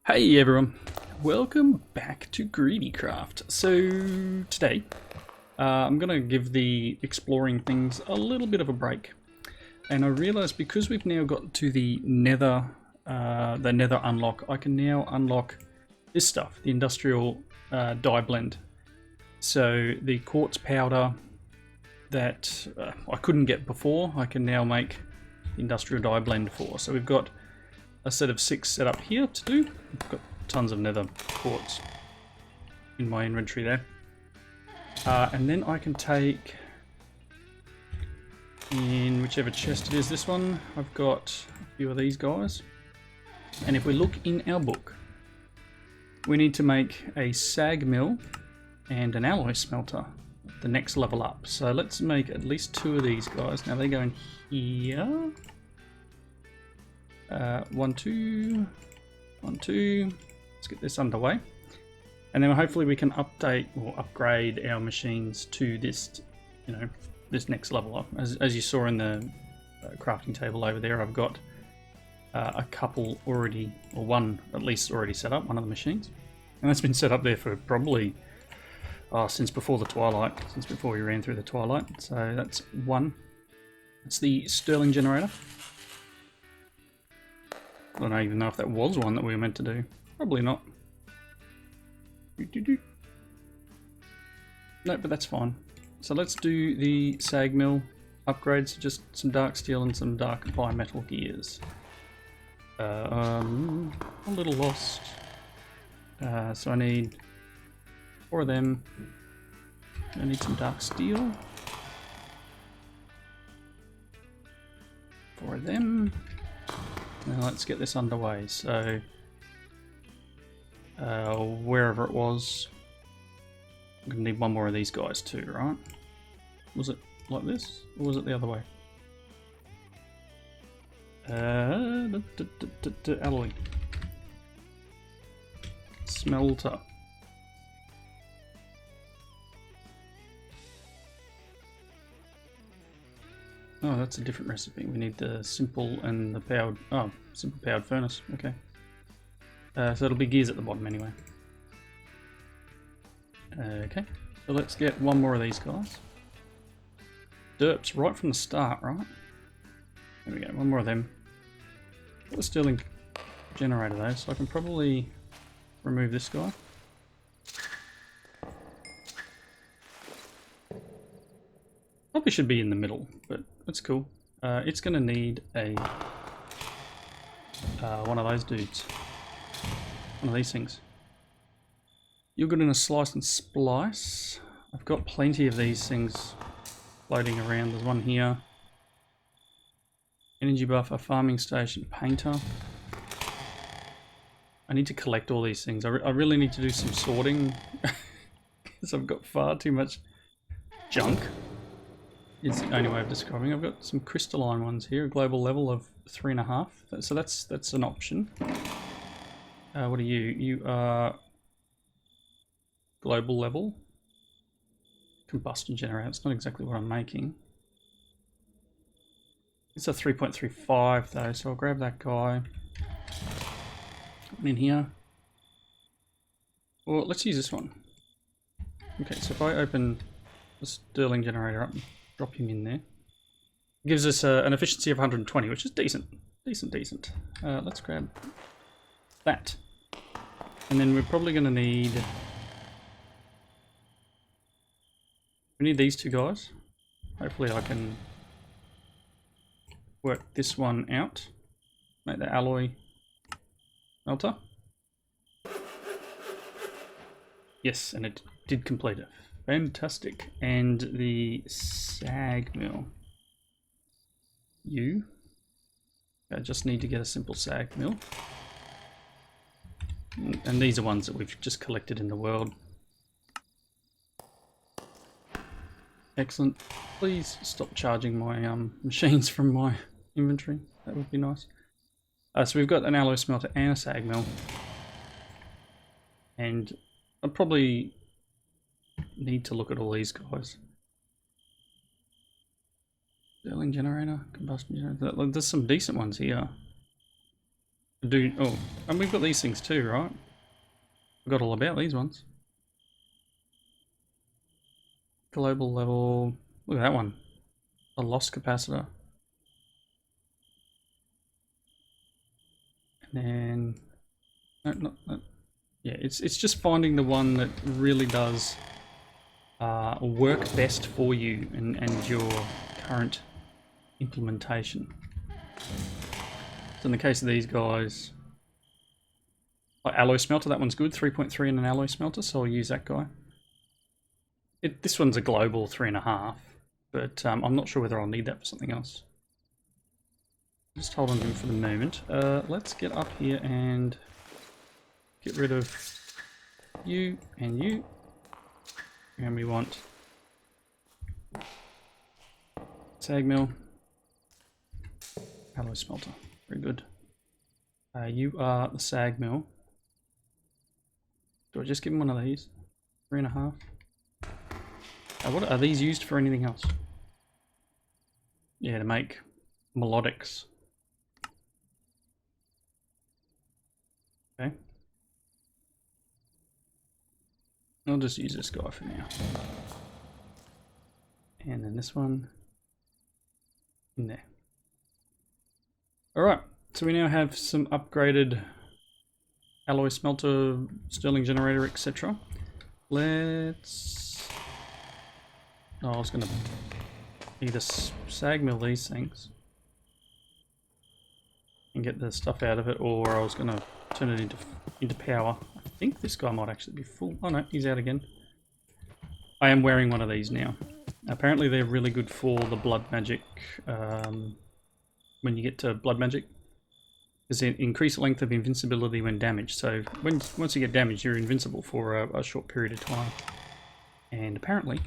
Hey everyone, welcome back to Greedycraft. So today I'm going to give the exploring things a little bit of a break, and I realised because we've now got to the nether unlock, I can now unlock this stuff, the industrial dye blend. So the quartz powder that I couldn't get before, I can now make industrial dye blend for. So we've got a set of 6 set up here to do. I've got tons of nether quartz in my inventory there. And then I can take, in whichever chest it is, this one, I've got a few of these guys. And if we look in our book, we need to make a sag mill and an alloy smelter, the next level up. So let's make at least 2 of these guys. Now they go in here. 1, 2, 1, 2. Let's get this underway, and then hopefully we can update or upgrade our machines to this, this next level up. As you saw in the crafting table over there, I've got a couple already, or one at least already set up, one of the machines, and that's been set up there for probably since before the twilight, since before we ran through the twilight. So that's one. It's the Stirling generator. I don't even know if that was one that we were meant to do. Probably not. No, but that's fine. So let's do the Sag Mill upgrades. Just some dark steel and some dark bimetal gears. A little lost. So I need 4 of them. I need some dark steel. 4 of them. Now let's get this underway. So wherever it was, I'm gonna need 1 more of these guys too, right? Was it like this, or was it the other way? Alloy smelter. Oh, that's a different recipe. We need the simple and the powered. Oh, simple powered furnace. Okay. So it'll be gears at the bottom anyway. Okay. So let's get 1 more of these guys. Derps right from the start, right? There we go. 1 more of them. Got the Stirling generator though, so I can probably remove this guy. Probably should be in the middle, but that's cool. It's going to need a one of those dudes. One of these things. You're good in a slice and splice. I've got plenty of these things floating around. There's one here. Energy buffer, farming station, painter. I need to collect all these things. I really need to do some sorting because I've got far too much junk. Is the only way of describing. I've got some crystalline ones here, a global level of 3.5. So that's an option. What are you? You are global level combustion generator. It's not exactly what I'm making. It's a 3.35 though, so I'll grab that guy. In here. Or let's use this one. Okay, so if I open the Stirling generator up, drop him in there. It gives us an efficiency of 120, which is decent. Decent. Let's grab that. And then we're probably going to need... We need these 2 guys. Hopefully I can work this one out. Make the alloy smelter. Yes, and it did complete it. Fantastic. And the sag mill. I just need to get a simple sag mill. And these are ones that we've just collected in the world. Excellent. Please stop charging my machines from my inventory. That would be nice. So we've got an alloy smelter and a sag mill. And I'll probably need to look at all these guys. Stirling generator, combustion generator. There's some decent ones here. Oh, and we've got these things too, right? Forgot all about these ones. Global level. Look at that one. A loss capacitor. And then no, not that. Yeah, it's just finding the one that really does work best for you and your current implementation. So in the case of these guys, like alloy smelter, that one's good. 3.3 in an alloy smelter, so I'll use that guy. This one's a global 3.5, but I'm not sure whether I'll need that for something else. Just hold on to him for the moment. Let's get up here and get rid of you and you. And we want Sag Mill, alloy smelter. Very good. You are the Sag Mill. Do I just give him one of these? 3.5. What are these used for? Anything else? Yeah, to make melodics. Okay. I'll just use this guy for now. And then this one in there. Alright, so we now have some upgraded alloy smelter, sterling generator, etc. Let's... Oh, I was going to either sag mill these things and get the stuff out of it, or I was going to turn it into power. I think this guy might actually be full. Oh no, he's out again. I am wearing one of these now. Apparently they're really good for the blood magic, when you get to blood magic. Because it increased length of invincibility when damaged. So once you get damaged, you're invincible for a short period of time. And apparently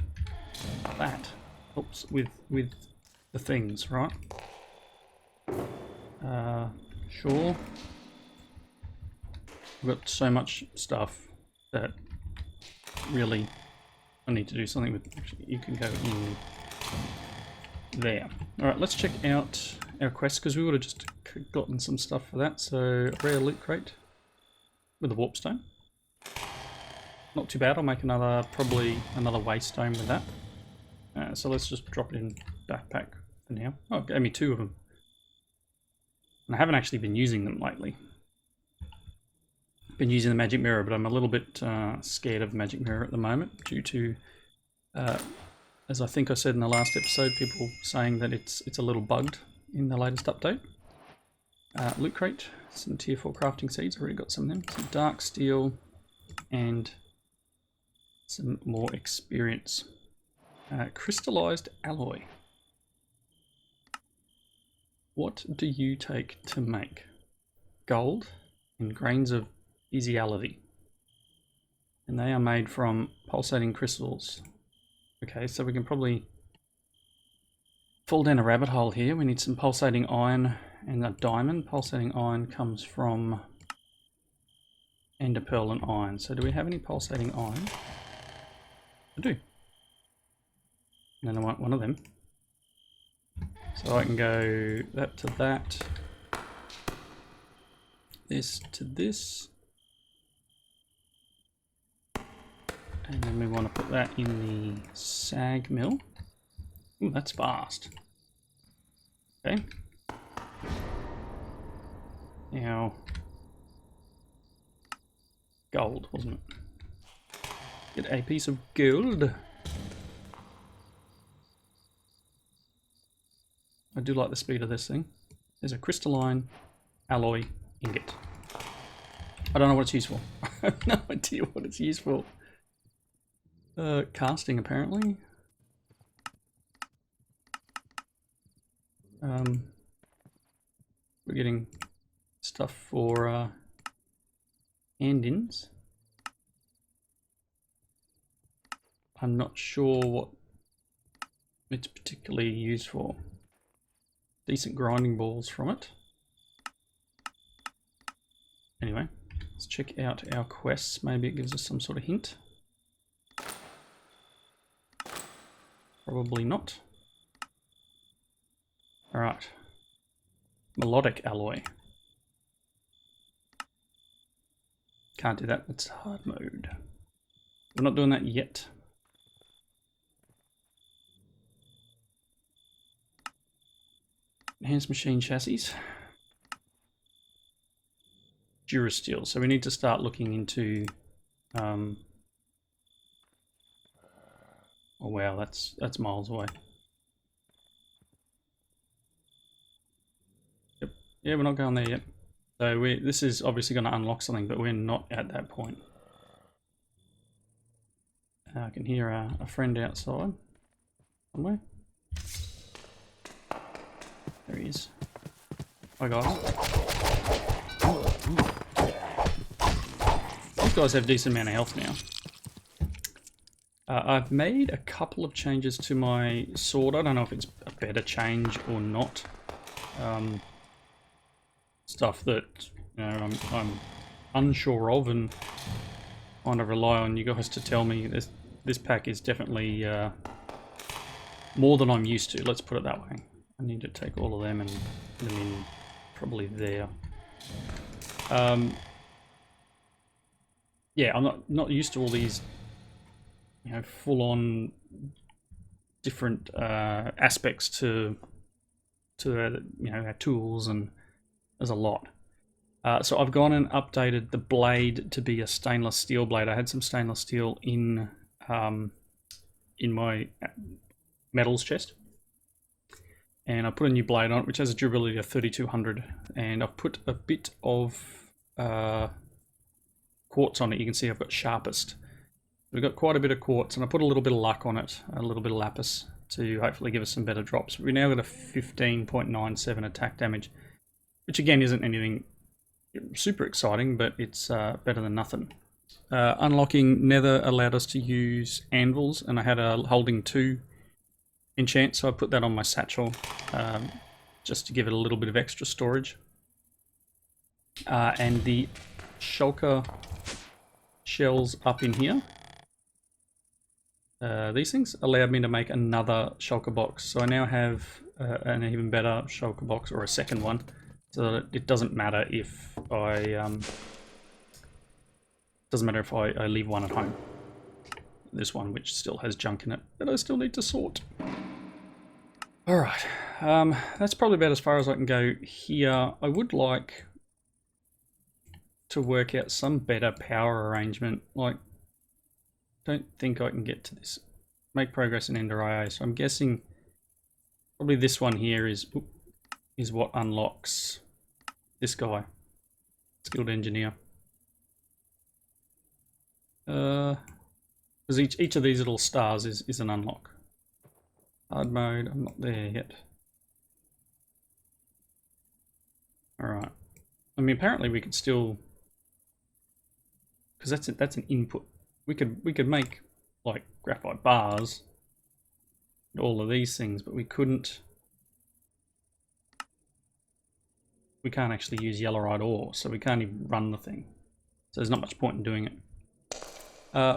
that helps with the things, right? Sure. We've got so much stuff that really I need to do something with. Actually, you can go in there. Alright, let's check out our quest, because we would have just gotten some stuff for that. So, rare loot crate with a warp stone. Not too bad. I'll make probably another waste stone with that. So let's just drop it in backpack for now. Oh, it gave me 2 of them. And I haven't actually been using them lately. Been using the magic mirror, but I'm a little bit scared of the magic mirror at the moment due to, as I think I said in the last episode, people saying that it's a little bugged in the latest update. Loot crate, some tier 4 crafting seeds. I've already got some of them. Some dark steel and some more experience. Crystallized alloy. What do you take to make? Gold and grains of physiality. And they are made from pulsating crystals. Okay, so we can probably fall down a rabbit hole here. We need some pulsating iron and a diamond. Pulsating iron comes from ender pearl and iron. So do we have any pulsating iron? I do. And then I want one of them. So I can go that to that. This to this. And then we want to put that in the sag mill. Ooh, that's fast. Okay. Now, gold, wasn't it? Get a piece of gold. I do like the speed of this thing. There's a crystalline alloy ingot. I don't know what it's used for. I have no idea what it's used for. Casting, apparently. We're getting stuff for hand-ins. I'm not sure what it's particularly used for. Decent grinding balls from it. Anyway, let's check out our quests. Maybe it gives us some sort of hint. Probably not. Alright. Melodic alloy. Can't do that. It's hard mode. We're not doing that yet. Enhanced machine chassis. Durasteel. So we need to start looking into. Oh wow, that's miles away. Yep. Yeah, we're not going there yet. So this is obviously going to unlock something, but we're not at that point. I can hear a friend outside somewhere. There he is. Hi guys. These guys have a decent amount of health now. I've made a couple of changes to my sword. I don't know if it's a better change or not. Stuff that I'm unsure of, and kind of rely on you guys to tell me. This pack is definitely more than I'm used to. Let's put it that way. I need to take all of them and put them in probably there. Yeah, I'm not used to all these, full-on different aspects to our tools, and there's a lot. So I've gone and updated the blade to be a stainless steel blade. I had some stainless steel in my metals chest, and I put a new blade on it, which has a durability of 3200, and I've put a bit of quartz on it. You can see I've got sharpest. We've got quite a bit of quartz, and I put a little bit of luck on it, a little bit of lapis, to hopefully give us some better drops. We now got a 15.97 attack damage, which again isn't anything super exciting, but it's better than nothing. Unlocking nether allowed us to use anvils, and I had a holding 2 enchant, so I put that on my satchel just to give it a little bit of extra storage. And the shulker shells up in here, these things allowed me to make another shulker box. So I now have an even better shulker box, or a second one, so that it doesn't matter if I leave one at home. This one, which still has junk in it, that I still need to sort. Alright, that's probably about as far as I can go here. I would like to work out some better power arrangement. Like, don't think I can get to this. Make progress in Ender IA, so I'm guessing probably this one here is what unlocks this guy. Skilled engineer. Because each of these little stars is an unlock. Hard mode, I'm not there yet. Alright. I mean, apparently we could still, because that's an input. We could make like graphite bars and all of these things, but we can't actually use yellowite ore, so we can't even run the thing. So there's not much point in doing it.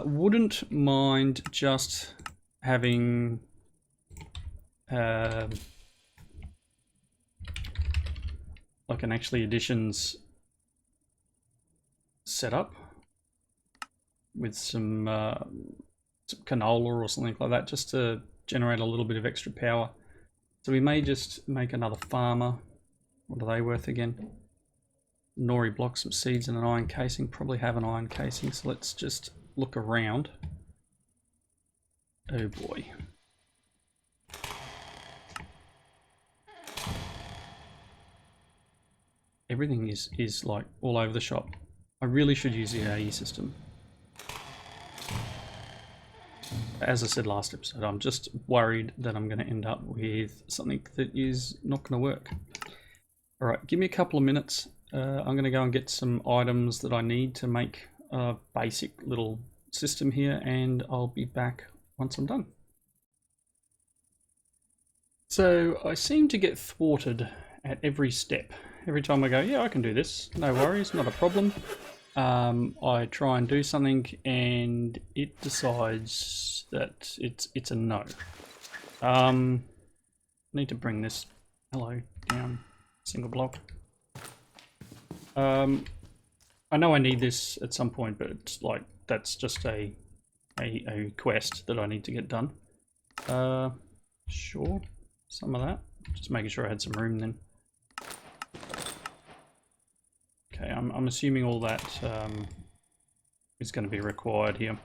Wouldn't mind just having like an actually additions setup with some canola or something like that, just to generate a little bit of extra power. So we may just make another farmer. What are they worth again? Nori blocks, some seeds, and an iron casing. Probably have an iron casing, so let's just look around. Oh boy. Everything is like all over the shop. I really should use the AE system. As I said last episode, I'm just worried that I'm going to end up with something that is not going to work. Alright, give me a couple of minutes. I'm going to go and get some items that I need to make a basic little system here, and I'll be back once I'm done. So I seem to get thwarted at every step. Every time I go, yeah, I can do this, no worries, not a problem. I try and do something and it decides that it's a no. Need to bring this, hello, down, single block. I know I need this at some point, but it's like, that's just a quest that I need to get done. Sure, some of that. Just making sure I had some room then. Okay, I'm assuming all that is going to be required here.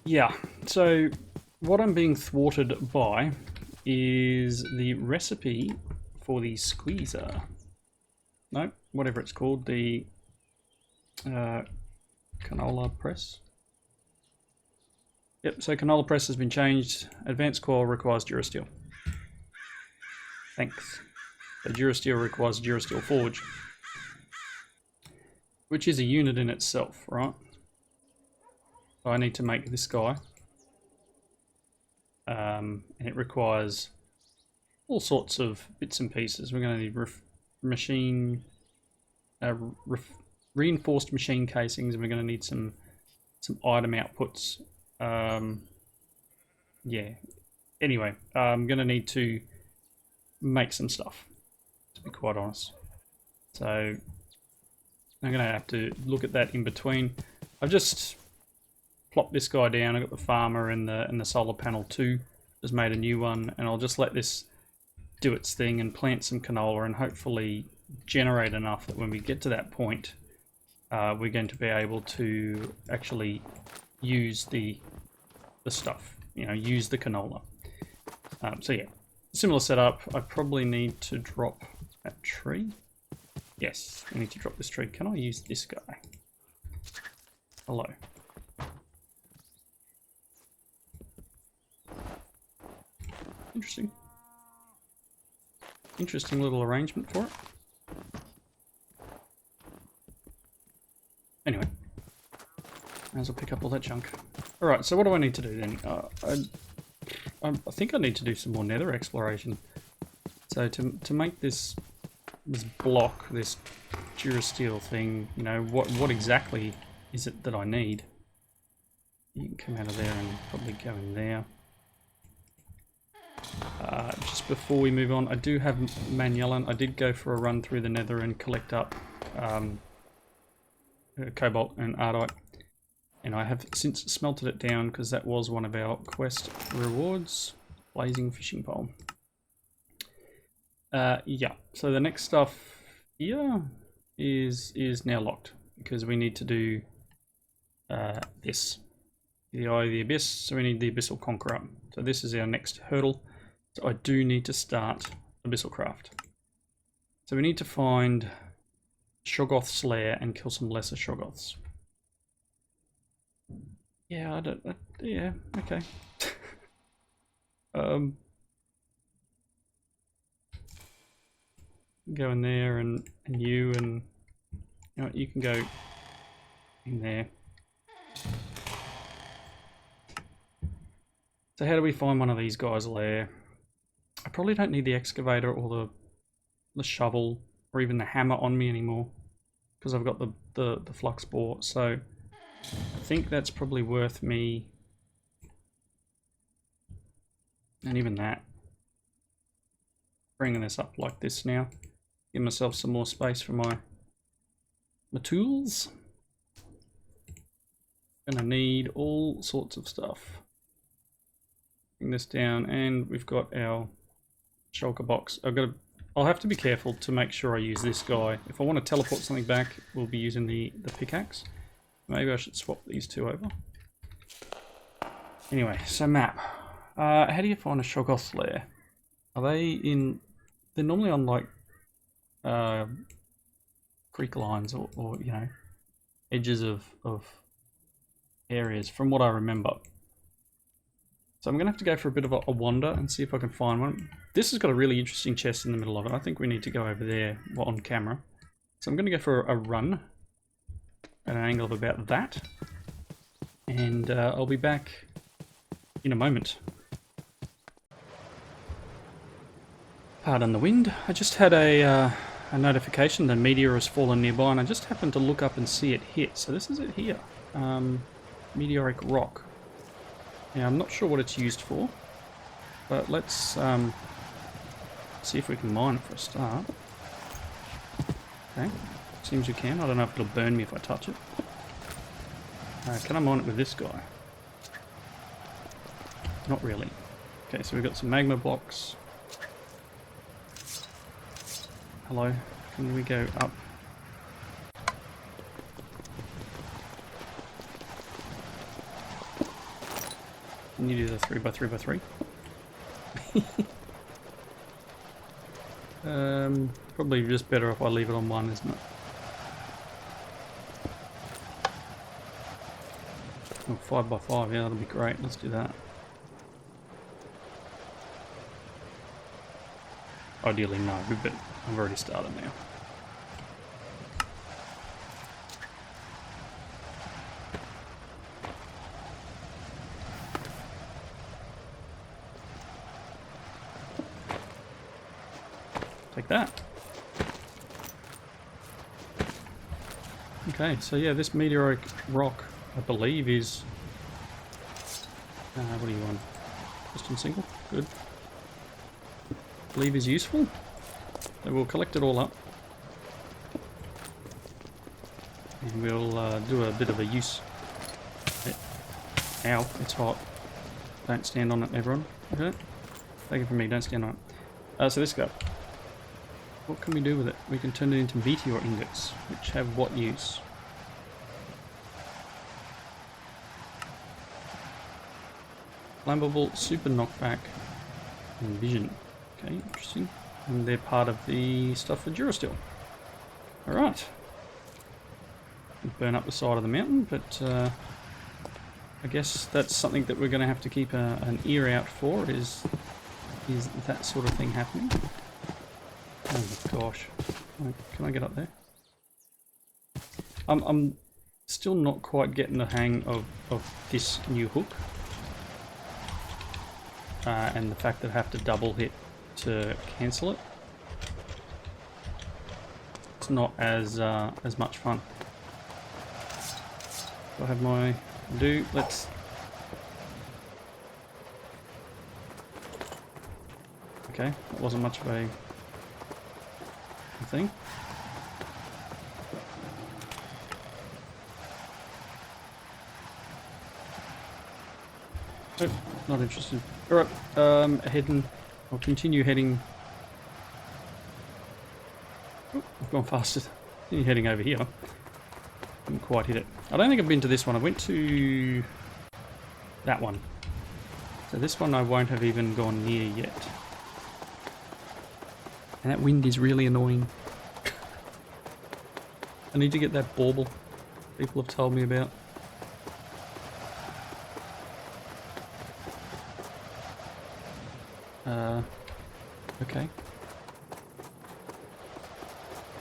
Yeah, so what I'm being thwarted by is the recipe for the squeezer. No, whatever it's called, the Canola Press. Yep, so Canola Press has been changed. Advanced Core requires Durasteel. Thanks. So Durasteel requires Durasteel Forge, which is a unit in itself, right? So I need to make this guy. And it requires all sorts of bits and pieces. We're going to need reinforced machine casings, and we're going to need some item outputs. Yeah. Anyway, I'm going to need to make some stuff, to be quite honest. So I'm going to have to look at that in between. I've just plopped this guy down. I've got the farmer and the solar panel 2. Just made a new one, and I'll just let this do its thing and plant some canola and hopefully generate enough that when we get to that point, we're going to be able to actually use the stuff, you know, use the canola. So yeah, similar setup. I probably need to drop that tree. Yes, I need to drop this tree. Can I use this guy? Hello. Interesting. Interesting little arrangement for it. Anyway, may as well pick up all that junk. Alright, so what do I need to do then? I think I need to do some more nether exploration. So to make this block, this Durasteel thing, you know, what exactly is it that I need? You can come out of there and probably go in there. Just before we move on, I do have Manyalan. I did go for a run through the nether and collect up cobalt and ardite, and I have since smelted it down because that was one of our quest rewards. Blazing fishing pole. Yeah, so the next stuff here is now locked because we need to do this, the Eye of the Abyss. So we need the Abyssal Conqueror. So this is our next hurdle. So I do need to start Abyssal Craft. So we need to find Shoggoth's lair and kill some lesser Shoggoths. Yeah, yeah, okay. Go in there and you know, you can go in there. So how do we find one of these guys' lair? I probably don't need the excavator or the shovel or even the hammer on me anymore because I've got the flux bore. So I think that's probably worth me, and even that, bringing this up like this now. Give myself some more space for my tools. Gonna need all sorts of stuff. Bring this down, and we've got our shulker box. I'll have to be careful to make sure I use this guy. If I want to teleport something back, we'll be using the pickaxe. Maybe I should swap these two over. Anyway, so map. How do you find a Shoggoth's lair? Are they in? They're normally on like creek lines or you know, edges of areas, from what I remember. So I'm gonna have to go for a bit of a wander and see if I can find one. This has got a really interesting chest in the middle of it. I think we need to go over there on camera. So I'm gonna go for a run at an angle of about that, and I'll be back in a moment. Pardon the wind. I just had a notification that a meteor has fallen nearby, and I just happened to look up and see it hit. So this is it here. Meteoric Rock. Now I'm not sure what it's used for, but let's see if we can mine it for a start. Okay, seems you can. I don't know if it'll burn me if I touch it. Can I mine it with this guy? Not really. Okay, so we've got some magma blocks. Hello, can we go up? Can you do the 3x3x3? Probably just better if I leave it on one, isn't it? Oh, 5x5, yeah, that'll be great. Let's do that. Ideally, no, but I've already started now. Take that. Okay, so yeah, this Meteoric Rock, I believe, is... what do you want? Piston single? Good. I believe is useful. So we'll collect it all up. And we'll do a bit of a use. Ow, it's hot. Don't stand on it, everyone. Okay? Take it from me, don't stand on it. So this guy. What can we do with it? We can turn it into meteor ingots, which have what use? Flammable, super knockback, and vision. Okay, interesting. And they're part of the stuff for Durasteel. Alright. Burn up the side of the mountain, but I guess that's something that we're going to have to keep an ear out for, is that sort of thing happening. Oh my gosh. Can I get up there? I'm still not quite getting the hang of this new hook. And the fact that I have to double hit to cancel it. It's not as much fun. Do I have my do? Let's... Okay, that wasn't much of a thing. Nope, not interested. Alright, heading... I'll continue heading... Oh, I've gone faster. Continue heading over here. Didn't quite hit it. I don't think I've been to this one. I went to... that one. So this one I won't have even gone near yet. And that wind is really annoying. I need to get that bauble people have told me about. Okay.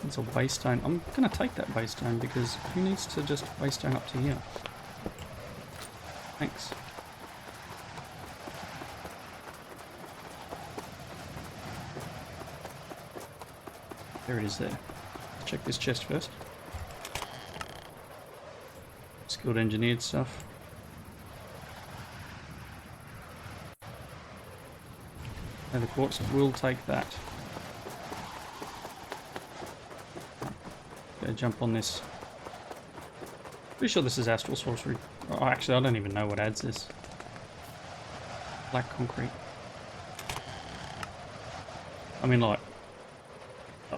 It's a waystone. I'm going to take that waystone because who needs to just waystone up to here? Thanks. There it is there. Let's check this chest first. Skilled engineered stuff. And the quartz will take that. Go jump on this. Pretty sure this is astral sorcery. Oh, actually, I don't even know what adds this. Black concrete. I mean, like,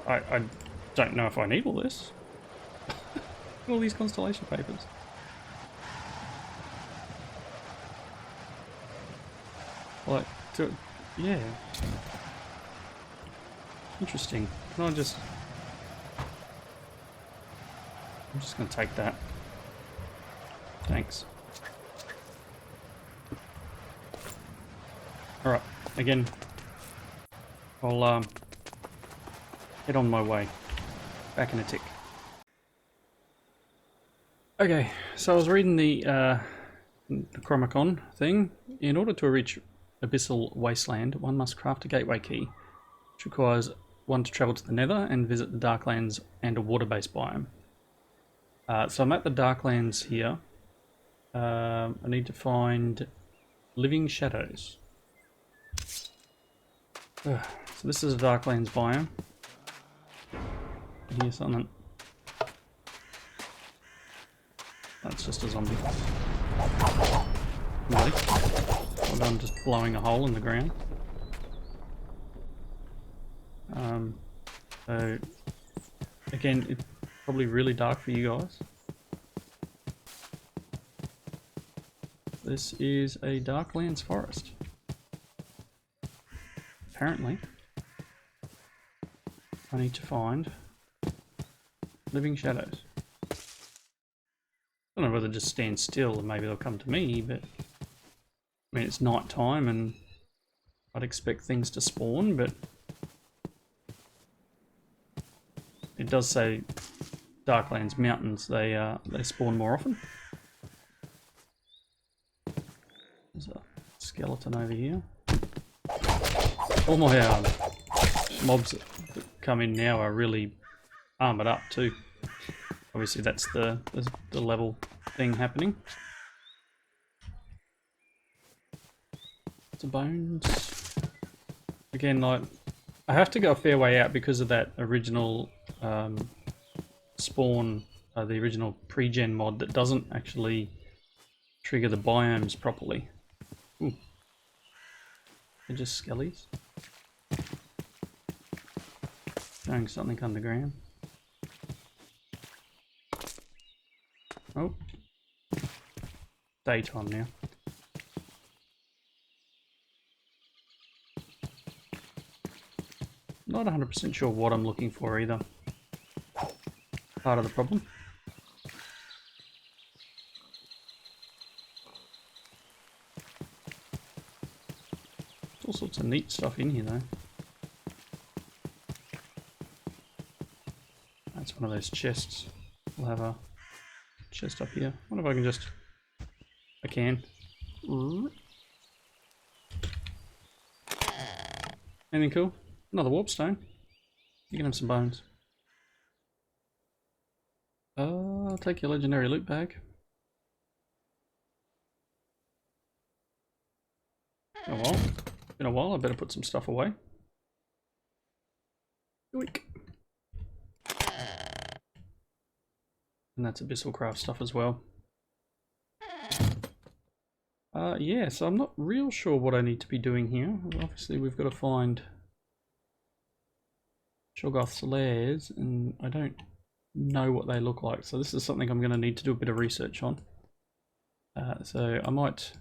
I don't know if I need all this. All these constellation papers. Like, yeah. Interesting. Can I just... I'm just going to take that. Thanks. Alright, again, I'll head on my way. Back in a tick. Okay, so I was reading the Necronomicon thing. In order to reach Abyssal Wasteland, one must craft a gateway key, which requires one to travel to the Nether and visit the Darklands and a water-based biome. So I'm at the Darklands here. I need to find living shadows. So this is a Darklands biome. I hear something. That's just a zombie. Really? Well done, just blowing a hole in the ground. So again, it's probably really dark for you guys. This is a Darklands forest. Apparently, I need to find living shadows. I don't know whether to just stand still and maybe they'll come to me, but I mean, it's night time and I'd expect things to spawn, but it does say Darklands mountains, they spawn more often. There's a skeleton over here. All my mobs that come in now are really armoured up too. Obviously that's the level thing happening. Lots of bones. Again, like, I have to go a fair way out because of that original spawn, the original pre-gen mod that doesn't actually trigger the biomes properly. Ooh. They're just skellies. Showing something underground. Oh. Daytime now. Not 100% sure what I'm looking for either. Part of the problem. There's all sorts of neat stuff in here though. That's one of those chests. We'll have a chest up here. I wonder if I can just... I can. Anything cool? Another warp stone. You can have some bones. I'll take your legendary loot bag. Been a while, I better put some stuff away. Yoink. And that's Abyssal Craft stuff as well. Yeah, so I'm not real sure what I need to be doing here. Obviously we've got to find Shoggoth's lairs, and I don't know what they look like, so this is something I'm going to need to do a bit of research on. So I might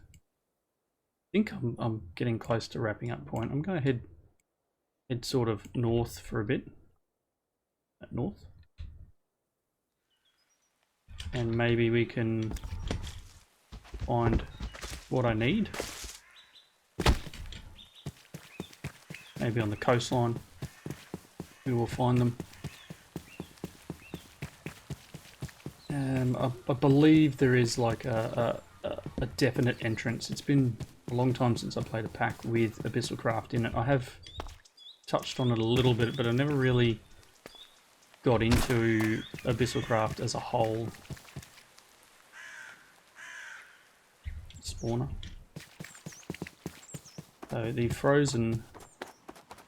think I'm getting close to wrapping up point. I'm going to head sort of north for a bit. North. And maybe we can find what I need. Maybe on the coastline we will find them. I believe there is like a definite entrance. It's been a long time since I played a pack with Abyssal Craft in it. I have touched on it a little bit, but I never really got into Abyssal Craft as a whole. Spawner. So the frozen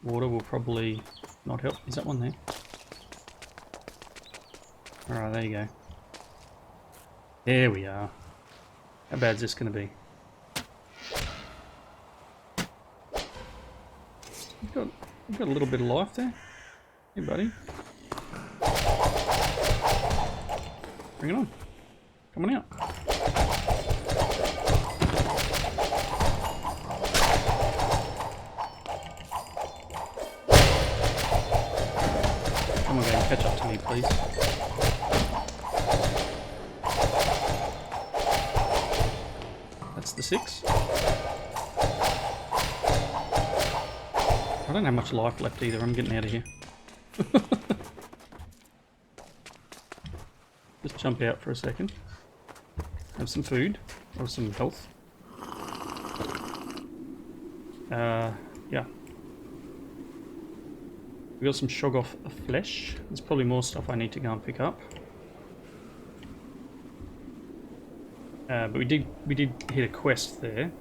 water will probably not help. Is that one there? Alright, there you go. There we are. How bad is this going to be? You've got a little bit of life there. Hey buddy. Bring it on. Come on out. Come on, game, catch up to me, please. That's the 6. I don't have much life left either. I'm getting out of here. Just jump out for a second. Have some food or some health. Yeah. We got some Shoggoth flesh. There's probably more stuff I need to go and pick up. But we did hit a quest there,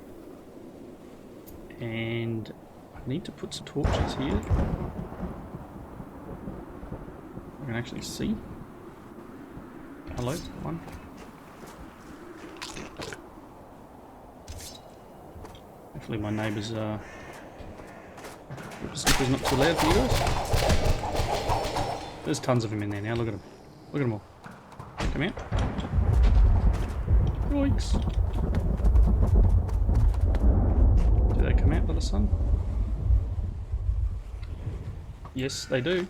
and I need to put some torches here. can actually see. Hello, one. Hopefully my neighbour's snipper's not too loud for you guys. There's tons of them in there now, look at them. Look at them all. Come out. Yoinks. Do they come out by the sun? Yes, they do.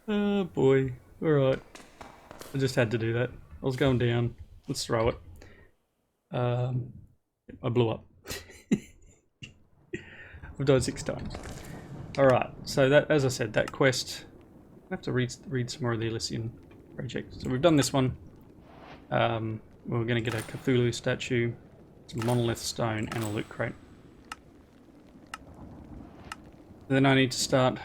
Oh boy. Alright. I just had to do that. I was going down. Let's throw it. I blew up. I've died 6 times. Alright, so that, as I said, that quest... I have to read some more of the Elysian project. So we've done this one. We're going to get a Cthulhu statue, some monolith stone, and a loot crate. Then I need to start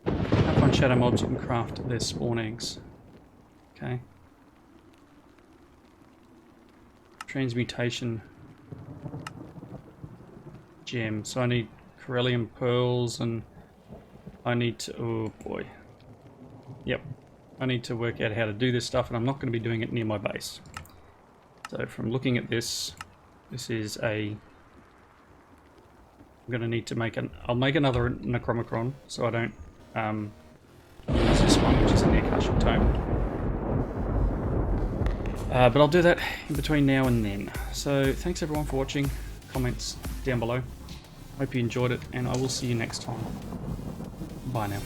up on Shadow Mobs and craft their spawn eggs. Okay. Transmutation gem. So I need Corellium pearls and I need to... oh boy. Yep. I need to work out how to do this stuff and I'm not going to be doing it near my base. So from looking at this, this is a... I'm going to need to make an... I'll make another Necromicron so I don't use this one, which is an Akashic Tome. But I'll do that in between now and then. So thanks everyone for watching. Comments down below. Hope you enjoyed it and I will see you next time. Bye now.